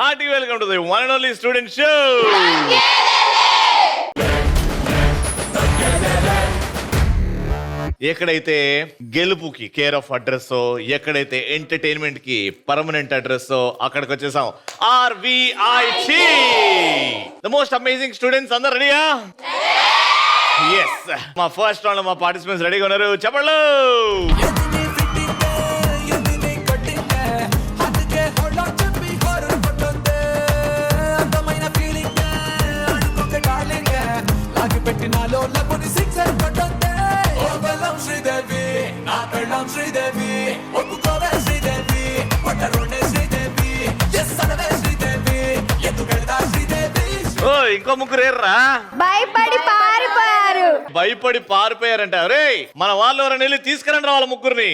Hearty welcome to the one and only student show. ఎక్కడైతే గెలుపుకి care of address, ఎక్కడైతే entertainment కి permanent address, అక్కడికి వచ్చేసాం. RVIT the most amazing students. అందరు రెడీయా? ఎస్. మా ఫస్ట్ రౌండ్ లో మా పార్టిసిపెంట్స్ రెడీగా ఉన్నారు. చెప్పండి. ఇంకో ముగ్గురు ఏర్రా భయపడి పారిపోయారు. భయపడి పారిపోయారంట. రే మన వాళ్ళు ఎవరైనా వెళ్ళి తీసుకురండి వాళ్ళ ముగ్గురిని.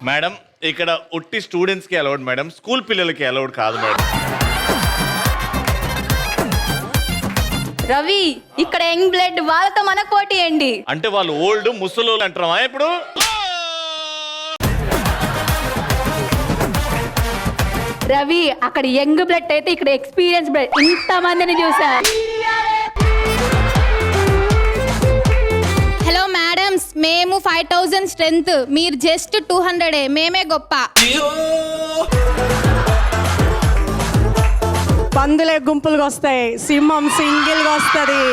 మేడం ఇక్కడ ఒట్టి స్టూడెంట్స్ కి అలౌడ్ మేడం, స్కూల్ పిల్లలకి అలౌడ్ కాదు మేడం. రవి ఇక్కడ యంగ్ బ్లడ్ వాళ్ళతో మనకు పోటీ అండి. అంటే వాళ్ళు ఓల్డ్ ముసలోళ్ళు అంటారా ఇప్పుడు? రవి అక్కడ యంగ్ బ్లడ్ అయితే ఇక్కడ ఎక్స్పీరియన్స్ బ్లడ్. ఇంత మందిని చూసా. హలో మేడమ్స్, మేము 5000 స్ట్రెంత్, మీరు జస్ట్ 200. మేమే గొప్ప. పందులే గుంపులుగా వస్తాయి, సింహం సింగిల్ గా వస్తుంది.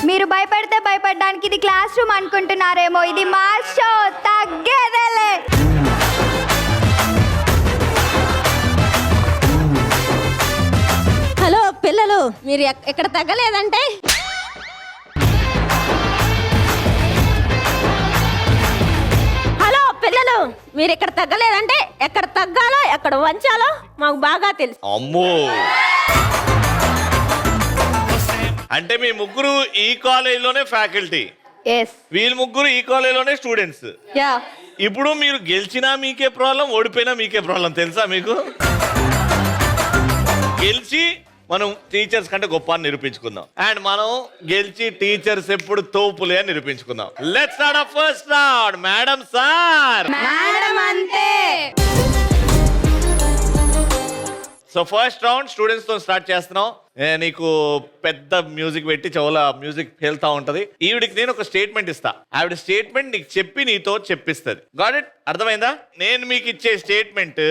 మీరు భయపడితే భయపడడానికి ఇది క్లాస్ రూమ్ అనుకుంటున్నారేమో, ఇది మా షో, తగ్గేదేలే. హలో పిల్లలు, మీరు ఎక్కడ తగ్గలేదంటే పిల్లలు మీరు ఇక్కడ తగ్గలేదంటే ఎక్కడ తగ్గాలో ఎక్కడ వంచాలో మాకు బాగా తెలుసు. అమ్మో, అంటే మీ ముగ్గురు ఈ కాలేజీలోనే ఫ్యాకల్టీ, వీళ్ళు ముగ్గురు ఈ కాలేజీలోనే స్టూడెంట్స్. ఇప్పుడు మీరు గెలిచినా మీకే ప్రాబ్లం, ఓడిపోయినా మీకే ప్రాబ్లం. తెలుసా మీకు? గెలిచి మనం టీచర్స్ కంటే గొప్ప అని నిరూపించుకుందాం, అండ్ మనం గెలిచి టీచర్స్ ఎప్పుడు తోపులే అని నిరూపించుకుందాం. Let's start our first round. Madam sir, అంతే. సో ఫస్ట్ రౌండ్ స్టూడెంట్స్ తో స్టార్ట్ చేస్తున్నాం. నీకు పెద్ద మ్యూజిక్ పెట్టి చెవుల మ్యూజిక్ పేలుతా ఉంటది. ఈవిడికి నేను ఒక స్టేట్మెంట్ ఇస్తా, ఆవిడ స్టేట్మెంట్ నీకు చెప్పి నీతో చెప్పిస్తుంది. Got it? అర్థమైందా? నేను మీకు ఇచ్చే స్టేట్మెంట్,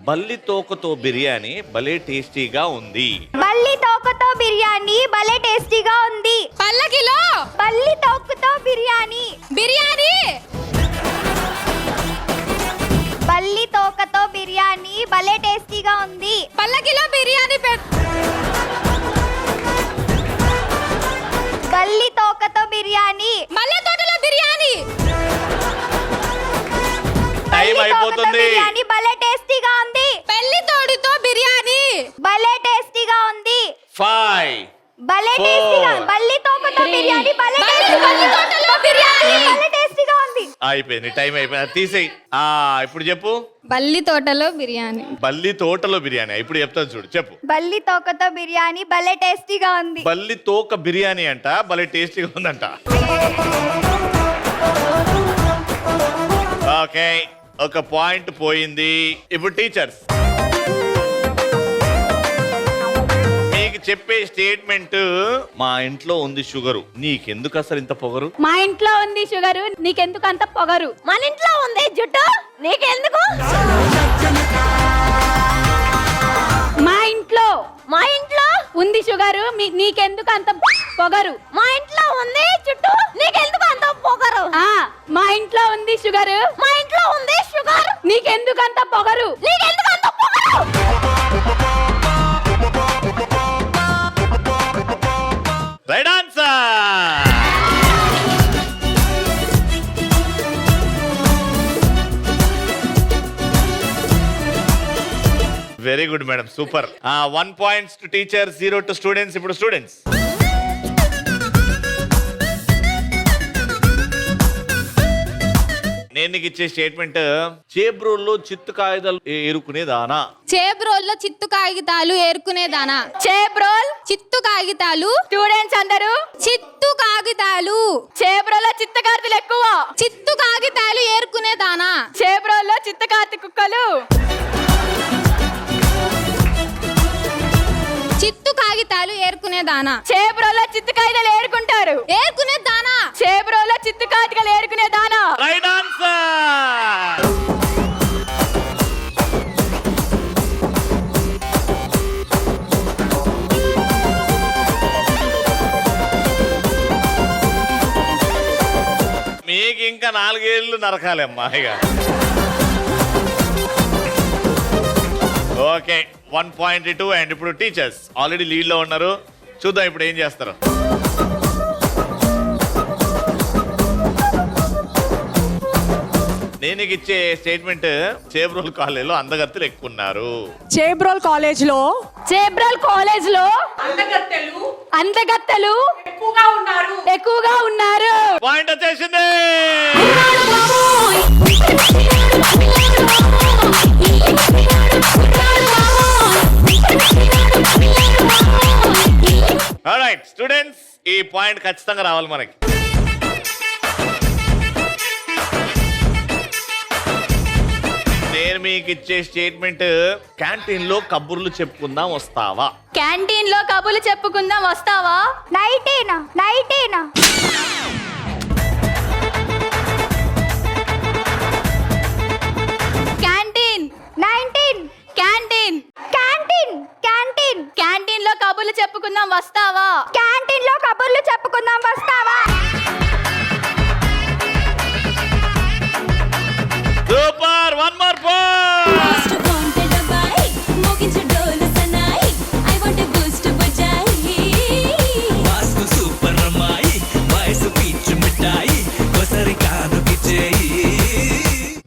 బల్లి తోకతో బిర్యానీ భలే టేస్టీగా ఉంది. బల్లి తోకతో బిర్యానీ భలే టేస్టీగా ఉంది. పల్లకిలో బల్లి తోకతో బిర్యానీ. బిర్యానీ. బల్లి తోకతో బిర్యానీ భలే టేస్టీగా ఉంది. పల్లకిలో బిర్యానీ. బల్లి తోకతో బిర్యానీ. మల్లె తోటలో బిర్యానీ. టైం అయిపోతుంది. బిర్యానీ భలే టేస్టీగా ఉంది. పెళ్లి తోడుతో బిర్యానీ భలే టేస్టీగా ఉంది. 5 భలే టేస్టీగా. బల్లి తోకతో బిర్యానీ భలే తోటలో బిర్యానీ భలే టేస్టీగా ఉంది. అయిపోయింది, టైం అయిపోయింది. తీసేయి. ఇప్పుడు చెప్పు. బల్లి తోటలో బిర్యానీ. బల్లి తోటలో బిర్యానీ. ఇప్పుడు చెప్తాను చూడు, చెప్పు. బల్లి తోకతో బిర్యానీ భలే టేస్టీగా ఉంది. బల్లి తోక బిర్యానీ అంట, భలే టేస్టీగా ఉందంట. ఓకే, ఒక పాయింట్ పోయింది. ఇప్పుడు టీచర్స్ మీకు చెప్పే స్టేట్మెంట్, మా ఇంట్లో ఉంది షుగరు, నీకెందుకు అసలు ఇంత పొగరు? మా ఇంట్లో ఉంది షుగరు, నీకెందుకు అంత పొగరు? మన ఇంట్లో ఉంది జుట్టు, నీకెందుకు? మా ఇంట్లో ఉంది షుగరు, నీకెందుకు అంత పొగరు? మా ఇంట్లో ఉంది జుట్టు, నీకెందుకు అంత పొగరు? మా ఇంట్లో ఉంది షుగరు, మా ఇంట్లో ఉంది షుగర్, నీకెందుకు అంత పొగరు? నీకెందుకు అంత పొగరు? Right answer. Very good madam, super. 1 points to teacher, 0 to students. ఇప్పుడు స్టూడెంట్స్, నేను నీకు ఇచ్చే స్టేట్మెంట్ చేబ్రోల్లో చిత్తు కాగితాలు ఏరుకునేదానా. చేబ్రోల్లో చిత్తు కాగితాలు ఏరుకునేదానా. చేబ్రోల్ చిత్తు కాగితాలు. స్టూడెంట్స్ అందరూ చిత్తు కాగితాలు. చేబ్రోల్లో చిత్తకార్తెలు ఎక్కువ. చిత్తు కాగితాలు ఏరుకునేదానా. చేబ్రోల్లో చిత్తకార్తె కుక్కలు. చిత్తు కాగితాలు ఏరుకునేదానా. చేబ్రోల్లో చిత్తకాయలు ఏరుకుంటారు. ఏరుకునేదానా. చేబ్రోల్లో చిత్తకార్తెలు ఏరుకునేదానా. Right answer. మీకు ఇంకా 4 ఏళ్ళు నరకాలమ్మా ఇక. ఓకే 1 పాయింట్ ఇటు. అండ్ ఇప్పుడు టీచర్స్ ఆల్రెడీ లీడ్ లో ఉన్నారు. చూద్దాం ఇప్పుడు ఏం చేస్తారు. నేను నీకు ఇచ్చే స్టేట్మెంట్ చేబ్రోల్ కాలేజీలో అందగత్తెలు ఎక్కువ ఉన్నారు. చేబ్రోల్ కాలేజ్ లో చేబ్రోల్ కాలేజ్ లో అందగత్తెలు ఎక్కువగా ఉన్నారు. పాయింట్ వచ్చేసింది. ఆల్రైట్ స్టూడెంట్స్, ఈ పాయింట్ ఖచ్చితంగా రావాలి మనకి. నేను మీకు ఇచ్చే స్టేట్మెంట్ క్యాంటీన్ లో కబుర్లు చెప్పుకుందాం వస్తావా. క్యాంటీన్ లో కబుర్లు చెప్పుకుందాం వస్తావా. నైటీనా నైటీనా. Canteen 19 canteen canteen canteen. Canteen లో కబుర్లు చెప్పుకుందాం వస్తావా. క్యాంటీన్ లో కబుర్లు చెప్పుకుందాం వస్తావా. Super. 1 more point.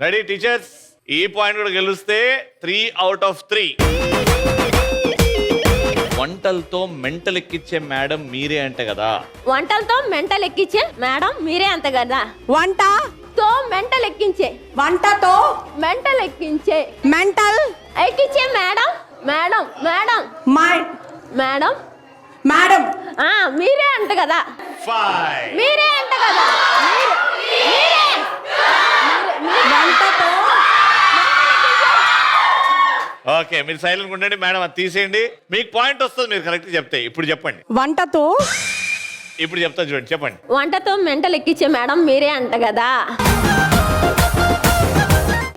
Ready teachers, ఈ పాయింట్ కూడా గెలిస్తే 3 అవుట్ ఆఫ్ 3. వంటలతో మెంటల్ ఎక్కిచ్చే మేడం మీరే అంట కదా. వంటలతో మెంటల్ ఎక్కించే మేడం మీరే అంత కదా. వంటతో మెంటల్ ఎక్కించే వంటతో మెంటల్ ఎక్కించే మెంటల్ ఎక్కించే madam madam madam madam madam మీరే అంట కదా. 5. మీరే అంట కదా. మీరే వంటతో ఓకే మీరు సైలెంట్ ఉండండి. మేడం అది తీసేయండి. మీకు పాయింట్ వస్తుంది మీరు కరెక్ట్ చెప్తే. ఇప్పుడు చెప్పండి. వంటతో ఇప్పుడు చెప్తా చూడండి, చెప్పండి. వంటతో మెంటల్ ఎక్కించే మేడం మీరే అంట కదా.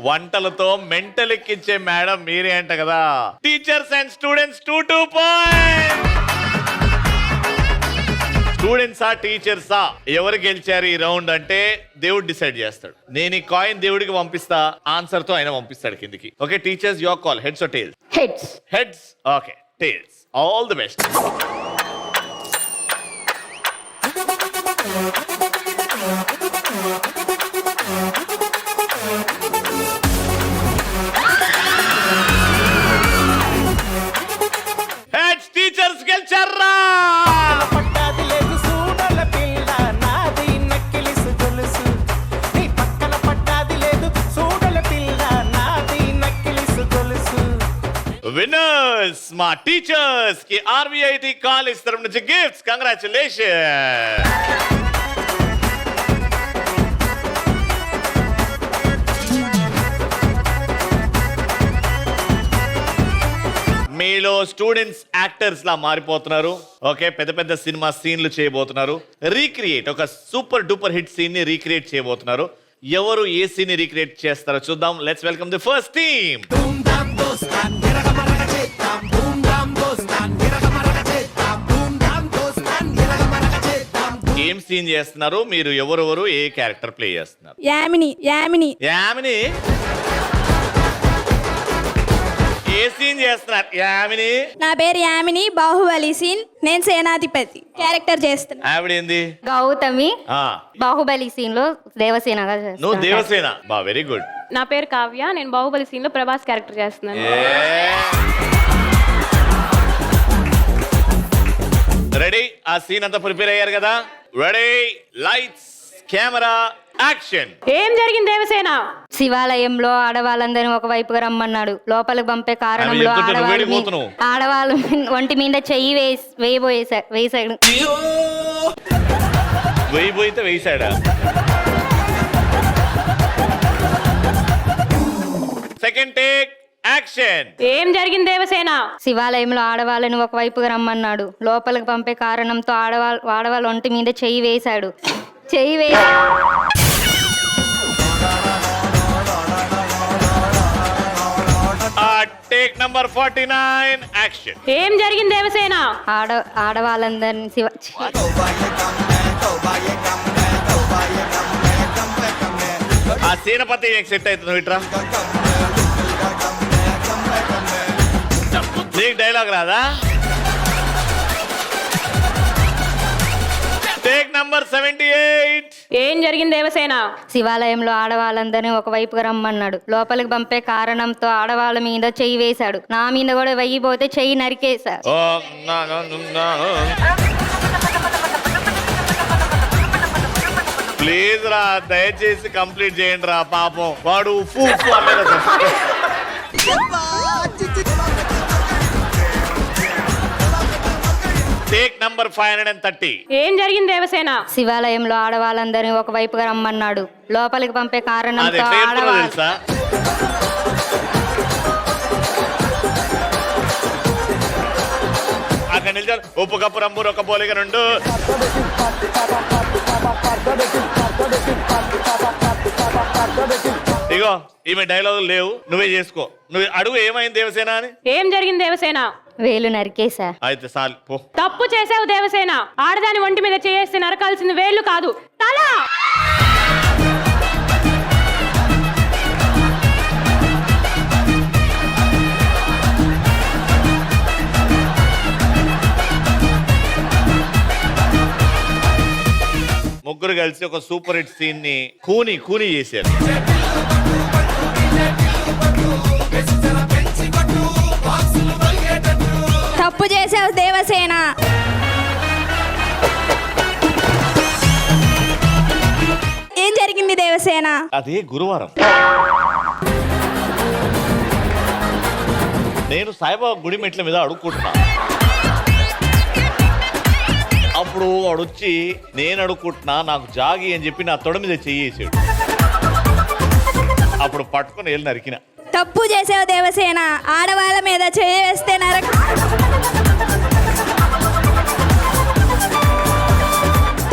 వంటలతో మెంటల్ ఎక్కించే మేడం మీరే అంట కదా. Teachers and students 2 point. స్టూడెంట్సా టీచర్సా ఎవరు గెలిచారు ఈ రౌండ్ అంటే దేవుడు డిసైడ్ చేస్తాడు. నేను ఈ కాయిన్ దేవుడికి పంపిస్తా, ఆన్సర్ తో ఆయన పంపిస్తాడు కిందికి. Okay teachers, your call. Heads or tails? Heads. Heads. Okay tails. All the best. Heads teachers గెలిచారా. విన్నర్స్ మా టీచర్స్ కి ఆర్వీఐటి కాలేజ్ తరఫు నుంచి గిఫ్ట్స్. కంగ్రాచులేషన్. మీలో స్టూడెంట్స్ యాక్టర్స్ లా మారిపోతున్నారు. ఓకే పెద్ద పెద్ద సినిమా సీన్లు చేయబోతున్నారు. రీక్రియేట్ ఒక సూపర్ డూపర్ హిట్ సీన్ ని రీక్రియేట్ చేయబోతున్నారు. ఎవరు ఏ సీన్ ని రీక్రియేట్ చేస్తారో చూద్దాం. Let's welcome the first team. ఏం సీన్ చేస్తున్నారు మీరు? ఎవరెవరు ఏ క్యారెక్టర్ ప్లే చేస్తున్నారు? యామిని యామిని యామిని ఏ సీన్ చేస్తున్నారు? యామిని నా పేరు యామిని, బాహుబలి సీన్. నేను సేనాధిపతి క్యారెక్టర్ చేస్తున్నా. ఆవిడేంది? గౌతమి ఆ, బాహుబలి సీన్ లో దేవసేనగా చేస్తాను. నువ్వు దేవసేన. బా వెరీ గుడ్. నా పేరు కావ్య, నేను బాహుబలి సీన్ లో ప్రభాస్ క్యారెక్టర్ చేస్తున్నాను. రెడీ? ఆ సీన్ అంతా ప్రిపేర్ అయ్యారు కదా? Ready, lights, camera, action. ఏం జరిగింది దేవసేన? శివాలయంలో ఆడవాళ్ళందరినీ ఒకవైపుగా రమ్మన్నాడు. లోపలికి పంపే కారణంలో ఆమె చెప్తుంటే నువ్వు వేడిపోతున్నావు. ఆడవాళ్ళ ఒంటి మీద చెయ్యి వేసాడు. వేయిపోయితే వేసాడా? Second take action. ఏం జరిగింది దేవసేన? శివాలయంలో ఆడవాళ్ళని ఒకవైపుగా రమ్మన్నాడు. లోపలికి పంపే కారణంతో ఆడవాళ్ళ ఒంటి మీద చెయ్యి వేశాడు. Take number 49 action. ఏం జరిగింది దేవసేన? ఆడవాళ్ళందరినీ ఆ సేనపతి సెట్ అవుతుంది ఇట్రా. నీకు డైలాగ్ రాదా? Take number 78. ఏం జరిగింది దేవసేన? శివాలయంలో ఆడవాళ్ళందరినీ ఒకవైపుగా రమ్మన్నాడు. లోపలికి పంపే కారణంతో ఆడవాళ్ళ మీద చెయ్యి వేశాడు. నా మీద కూడా వెయ్యిపోతే చెయ్యి నరికేశాడు. ప్లీజ్ రా, దయచేసి కంప్లీట్ చేయండి రా. పాపం వాడు టేక్ నంబర్ 530. ఏం జరిగింది దేవసేన? శివాలయంలో ఆడవాళ్ళందరినీ ఒకవైపుగా రమ్మన్నాడు. లోపలికి పంపే అది కారణంతో ఎట్లా చెప్తున్నదో తెలుసా? అక్కడ నిల్చొని ఉప్పు కప్పు రంబు ఒక పోలిక 2. ఇగో ఈమె డైలాగులు లేవు, నువ్వే చేసుకో. నువ్వు అడుగు ఏమైంది దేవసేన అని. ఏం జరిగింది దేవసేన? వేలు నరికేశా. అయితే చాలు పో. తప్పు చేసావు దేవసేన. ఆడదాని ఒంటి మీద చేస్తే నరకాల్సింది వేళ్ళు కాదు, తల. ముగ్గురు కలిసి ఒక సూపర్ హిట్ సీన్ ని కూని చేశారు. తప్పు చేసావు దేవసేన. ఏం జరిగింది దేవసేన? అది గురువారం నేను సాయిబాబా గుడి మెట్ల మీద అడుక్కుంటున్నా. అప్పుడు వాడు వచ్చి నేను అడుక్కుంటున్నా నాకు జాగి అని చెప్పి నా తొడ మీద చెయ్యేసాడు. అప్పుడు పట్టుకొని వెళ్ళి నరికిన. తప్పు చేసావు దేవసేన. ఆడవాళ్ళ మీద చేయి వేస్తే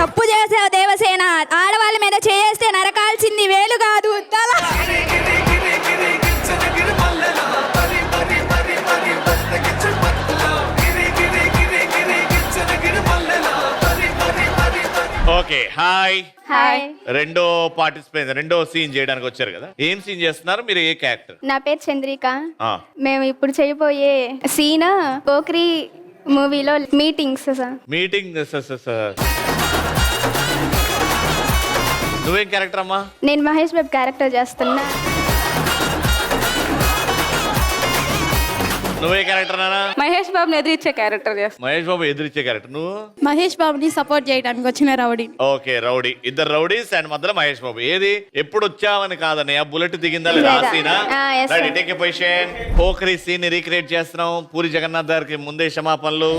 తప్పు చేసావు దేవసేన. ఆడవాళ్ళ మీద చేయేస్తే నరకాల్సింది వేలు కాదు, తల. Okay, hi. హాయ్, రెండో పార్టిసిపెంట్, రెండో సీన్ చేయడానికి వచ్చారు కదా. ఏం సీన్ చేస్తున్నారు మీరు? ఏ క్యారెక్టర్? నా పేరు చంద్రిక. ఆ. మేము ఇప్పుడు చేయబోయే సీన్ పోక్రీ మూవీలో మీటింగ్స్ సార్. మీటింగ్. నువ్వేం క్యారెక్టర్ అమ్మా? నేను మహేష్ బాబు క్యారెక్టర్ చేస్తున్నా. నువ్వే క్యారెక్టర్ నానా? మహేష్ బాబుని ఎదిరించే క్యారెక్టర్ చేస్తాను. మహేష్ బాబు ఎదురిచ్చే క్యారెక్టర్ నువ్వు? మహేష్ బాబుని సపోర్ట్ చేయడానికి వచ్చిన రౌడీ. Okay, rowdy. ఇద్దరు రౌడీస్ అండ్ మధ్యలో మహేష్ బాబు. ఏది ఎప్పుడు వచ్చావని కాదని ఆ బుల్లెట్ దిగిందా లేదా? ఆ సీనా? yes, sir. Right, take a position. Pokiri scene ని రీక్రియేట్ చేస్తున్నాం. పూరి జగన్నాథ్ గారికి ముందే క్షమాపణలు.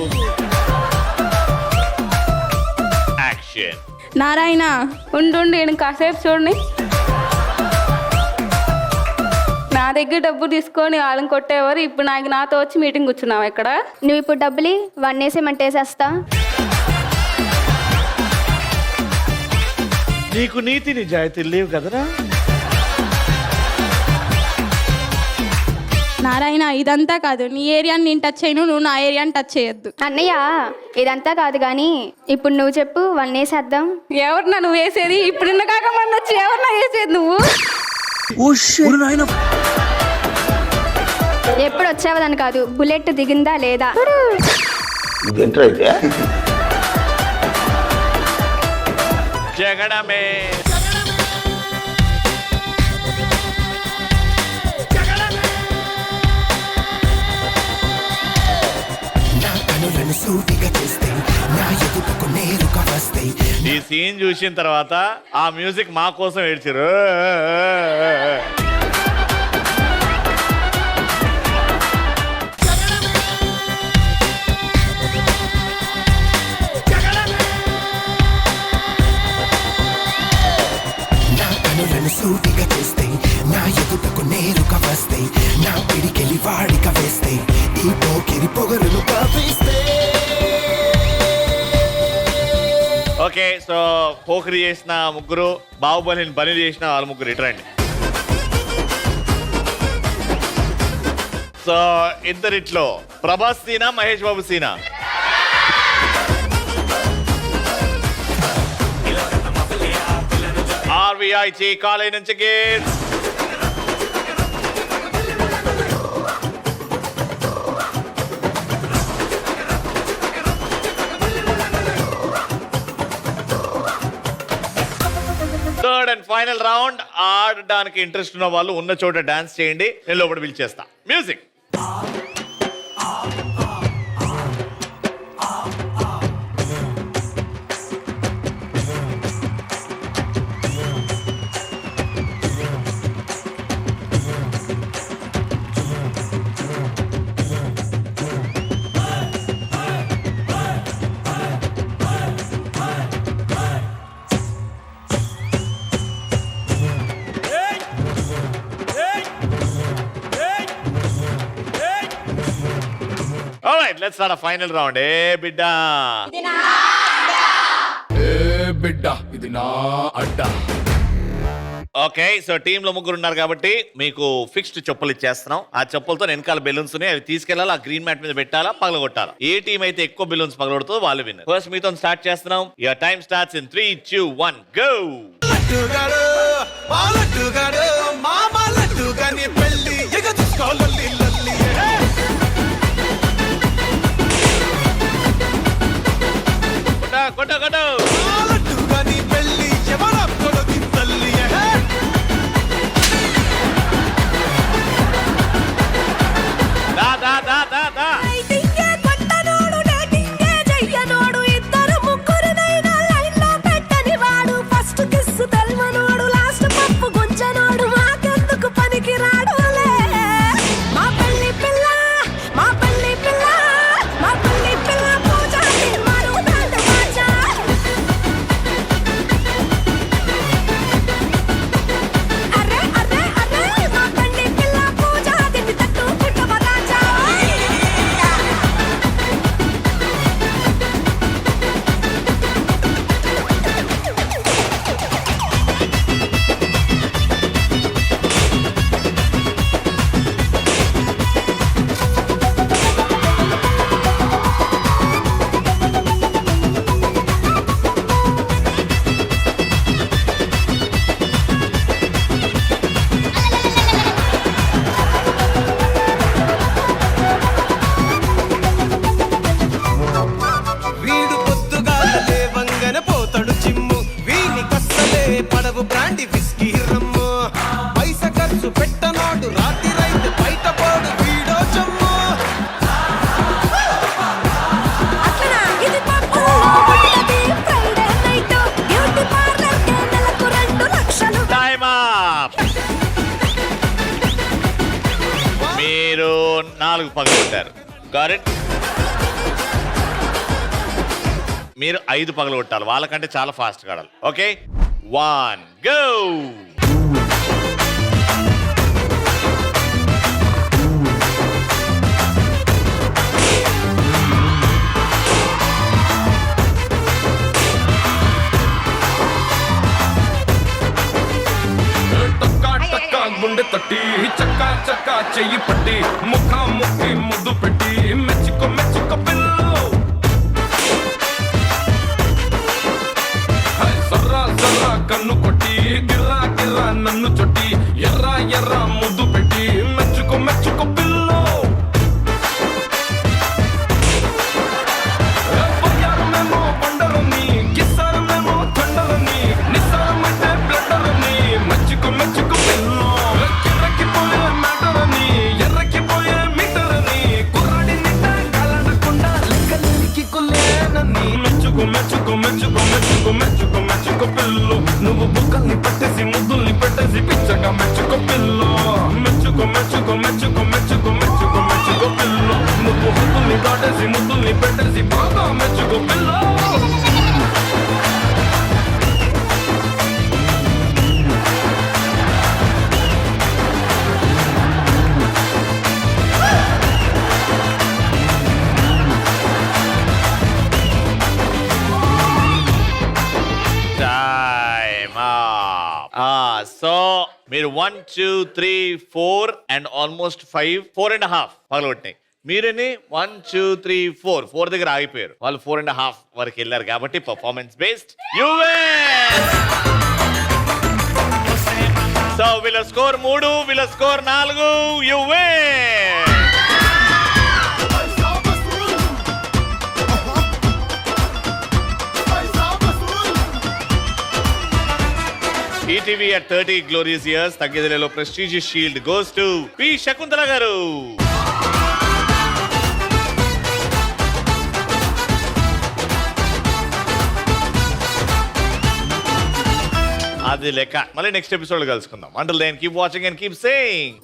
యాక్షన్. నారాయణ ఉండు, నేను కాసేపు చూడండి. నా దగ్గర డబ్బు తీసుకొని వాళ్ళని కొట్టేవారు. ఇప్పుడు నాతో వచ్చి మీటింగ్ కూర్చున్నావు ఇక్కడ. నువ్వు ఇప్పుడు డబ్బులు 1 వేసేమంటే వేసేస్తా. నీకు నీతి నిజాయితీ లేవు కదరా? నారాయణ ఇదంతా కాదు, నీ ఏరియాని నేను టచ్ చేయను, నువ్వు నా ఏరియాని టచ్ చేయొద్దు. అన్నయ్య, ఇదంతా కాదు కానీ ఇప్పుడు నువ్వు చెప్పు, 1 వేసేద్దాం. ఎవరు నువ్వు వేసేది? ఇప్పుడు కాక మొన్న వచ్చి ఎవరు వేసేది నువ్వు? ఎప్పుడు వచ్చావదని కాదు, బుల్లెట్ దిగిందా లేదా. జగడమే. సూటిగా చూస్తే ఈ సీన్ చూసిన తర్వాత ఆ మ్యూజిక్ మా కోసం ఏడ్చారు. సూటిగా చేస్తే నా ఎదుటకు నేరుగా వస్తే నా పిడికెలి వాడిగా వేస్తే ఈ పోకిరి పొగరును కాపిస్తే. ఓకే, సో పోఖరి చేసిన ముగ్గురు, బాహుబలిని బలి చేసిన వాళ్ళ ముగ్గురు ఇటరండి. సో ఇద్దరిట్లో ప్రభాస్ సీనా, మహేష్ బాబు సీనా? RVIT కాలేజ్ నుంచి kids. Third and final round. ఆడడానికి ఇంట్రెస్ట్ ఉన్న వాళ్ళు ఉన్న చోట డాన్స్ చేయండి, నేను లోపల పిలిచేస్తా. Music. Alright, let's start a final round. Hey, bidda. ఇది నా అడ్డా. ఓకే, సో టీమ్ లో ముగ్గురు ఉన్నారు కాబట్టి మీకు ఫిక్స్డ్ చెప్పులు ఇచ్చేస్తున్నాం. ఆ చెప్పులతో వెనకాల బెలూన్స్ ఉన్నాయి, అవి తీసుకెళ్లాలి, ఆ గ్రీన్ మ్యాట్ మీద పెట్టాలా, పగలగొట్టాలా. ఏ టీం అయితే ఎక్కువ బెలూన్స్ పగలగొడుతుందో వాళ్ళు విన్నర్. ఫస్ట్ మీతో స్టార్ట్ చేస్తున్నాం. Your time starts in 3, 2, 1 go. కొట్ట కొట్ట. పడవు బ్రాండి విస్కీ రమ్ము పైస ఖర్చు పెట్టనోడు రాత్రి రైతు బయట పోడు వీడో జమ్ము. Time up. మీరు 4 పగలగొట్టారు. Got it? మీరు 5 పగలగొట్టాలి, వాళ్ళకంటే చాలా ఫాస్ట్ ఆడాలి. Okay, 1 go. గుండె తట్టి చక్కా చక్కా చెయ్యి పట్టి ముఖ ముఖి ముద్దు పెట్టి మెచ్చుకో మెచ్చుకో పిల్లు సర్రా సర్రా కన్ను కొట్టి గిర్రా గిర్రా నన్ను చొట్టి ఎర్రా ఎర్రా ముద్దు పెట్టి మెచ్చుకో మెచ్చుకో పిల్లు. మేము బండరని కిస్సారమేమో తండరని నిస్సారమంటే బ్లడరని మెచ్చుకో మెచ్చుకో పిల్లు. కిర్రకి పోయే మ్యాటరని ఎర్రకి పోయే మీరు 1 2 3 4 అండ్ ఆల్మోస్ట్ 5 4.5 పగలగొట్టినాయి. మీరని 1 2 3 4 దగ్గర ఆగిపోయారు. వాళ్ళు 4.5 వరకు వెళ్ళారు కాబట్టి performance based you win. So వీళ్ళ స్కోర్ 3, వీళ్ళ score 4. You win. ETV at 30 glorious years తగ్గేదిలో prestigious shield goes to P Shakuntala garu. అది లెక్క. మళ్ళీ నెక్స్ట్ ఎపిసోడ్ కలుసుకుందాం. Until then keep watching and keep saying